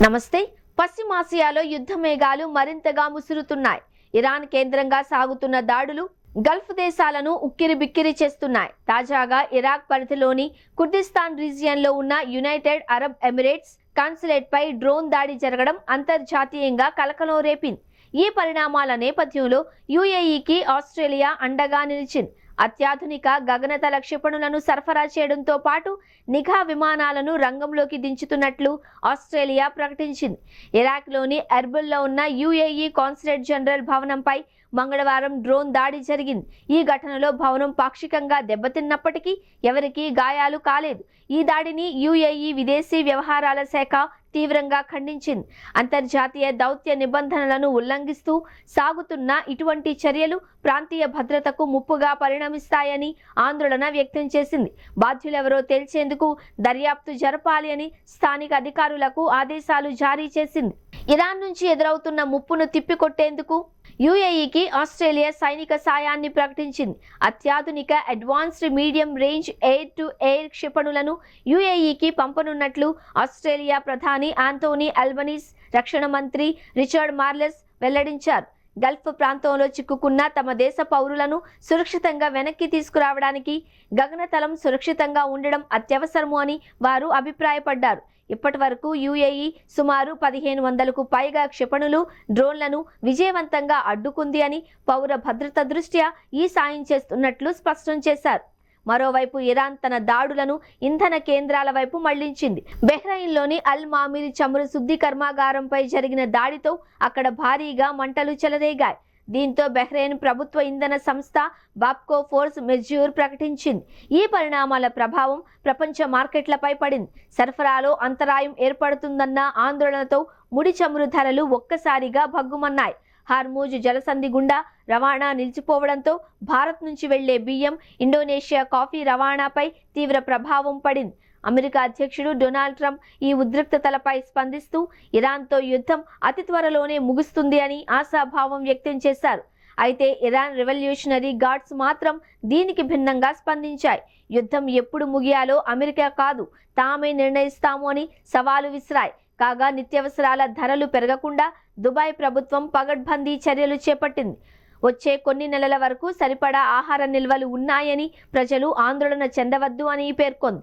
నమస్తే. పశ్చిమాసియాలో యుద్ధ మేఘాలు మరింతగా ముసురుతున్నాయి. ఇరాన్ కేంద్రంగా సాగుతున్న దాడులు గల్ఫ్ దేశాలను ఉక్కిరిబిక్కిరి చేస్తున్నాయి. తాజాగా ఇరాక్ పరిధిలోని కుర్దిస్తాన్ రీజియన్లో ఉన్న యునైటెడ్ అరబ్ ఎమిరేట్స్ కాన్సులేట్ పై డ్రోన్ దాడి జరగడం అంతర్జాతీయంగా కలకలం రేపింది. ఈ పరిణామాల నేపథ్యంలో యుఏఈకి ఆస్ట్రేలియా అండగా నిలిచింది. అత్యాధునిక గగనతల క్షిపణులను సరఫరా చేయడంతో పాటు నిఘా విమానాలను రంగంలోకి దించుతున్నట్లు ఆస్ట్రేలియా ప్రకటించింది. ఇరాక్లోని ఎర్బిల్లో ఉన్న యుఏఈ కాన్సులేట్ జనరల్ భవనంపై మంగళవారం డ్రోన్ దాడి జరిగింది. ఈ ఘటనలో భవనం పాక్షికంగా దెబ్బతిన్నప్పటికీ ఎవరికీ గాయాలు కాలేదు. ఈ దాడిని యుఏఈ విదేశీ వ్యవహారాల శాఖ తీవ్రంగా ఖండించింది. అంతర్జాతీయ దౌత్య నిబంధనలను ఉల్లంఘిస్తూ సాగుతున్న ఇటువంటి చర్యలు ప్రాంతీయ భద్రతకు ముప్పుగా పరిణమిస్తాయని ఆందోళన వ్యక్తం చేసింది. బాధ్యులెవరో తేల్చేందుకు దర్యాప్తు జరపాలి అని స్థానిక అధికారులకు ఆదేశాలు జారీ చేసింది. ఇరాన్ నుంచి ఎదురవుతున్న ముప్పును తిప్పికొట్టేందుకు యుఏఈకి ఆస్ట్రేలియా సైనిక సాయాన్ని ప్రకటించింది. అత్యాధునిక advanced medium range air to air క్షిపణులను యుఏఈకి పంపనున్నట్లు ఆస్ట్రేలియా ప్రధాని ఆంటోనీ అల్బనీస్, రక్షణ మంత్రి రిచర్డ్ మార్లెస్ వెల్లడించారు. గల్ఫ్ ప్రాంతంలో చిక్కుకున్న తమ దేశ పౌరులను సురక్షితంగా వెనక్కి తీసుకురావడానికి గగనతలం సురక్షితంగా ఉండడం అత్యవసరము అని వారు అభిప్రాయపడ్డారు. ఇప్పటి వరకు యుఏఈ సుమారు 1500కు పైగా క్షిపణులు, డ్రోన్లను విజయవంతంగా అడ్డుకుంది అని పౌర భద్రత దృష్ట్యా ఈ సాయం చేస్తున్నట్లు స్పష్టం చేశారు. మరోవైపు ఇరాన్ తన దాడులను ఇంధన కేంద్రాల వైపు మళ్లించింది. బెహ్రెయిన్లోని అల్ మామిరి చమురు శుద్ధి కర్మాగారంపై జరిగిన దాడితో అక్కడ భారీగా మంటలు చెలరేగాయి. దీంతో బెహ్రెయిన్ ప్రభుత్వ ఇంధన సంస్థ బాప్కో ఫోర్స్ మెజ్యూర్ ప్రకటించింది. ఈ పరిణామాల ప్రభావం ప్రపంచ మార్కెట్లపై పడింది. సరఫరాలో అంతరాయం ఏర్పడుతుందన్న ఆందోళనతో ముడి చమురు ధరలు ఒక్కసారిగా భగ్గుమన్నాయి. హార్మూజ్ జలసంధి గుండా రవాణా నిలిచిపోవడంతో భారత్ నుంచి వెళ్లే బియ్యం, ఇండోనేషియా కాఫీ రవాణాపై తీవ్ర ప్రభావం పడింది. అమెరికా అధ్యక్షుడు డొనాల్డ్ ట్రంప్ ఈ ఉద్రిక్తతలపై స్పందిస్తూ ఇరాన్తో యుద్ధం అతి త్వరలోనే ముగుస్తుంది అని ఆశాభావం వ్యక్తం చేశారు. అయితే ఇరాన్ రెవల్యూషనరీ గార్డ్స్ మాత్రం దీనికి భిన్నంగా స్పందించాయి. యుద్ధం ఎప్పుడు ముగియాలో అమెరికా కాదు, తామే నిర్ణయిస్తాము అని సవాలు విసిరాయి. కాగా నిత్యావసరాల ధరలు పెరగకుండా దుబాయ్ ప్రభుత్వం పగడ్బందీ చర్యలు చేపట్టింది. వచ్చే కొన్ని నెలల వరకు సరిపడా ఆహార నిల్వలు ఉన్నాయని ప్రజలు ఆందోళన చెందవద్దు అని పేర్కొంది.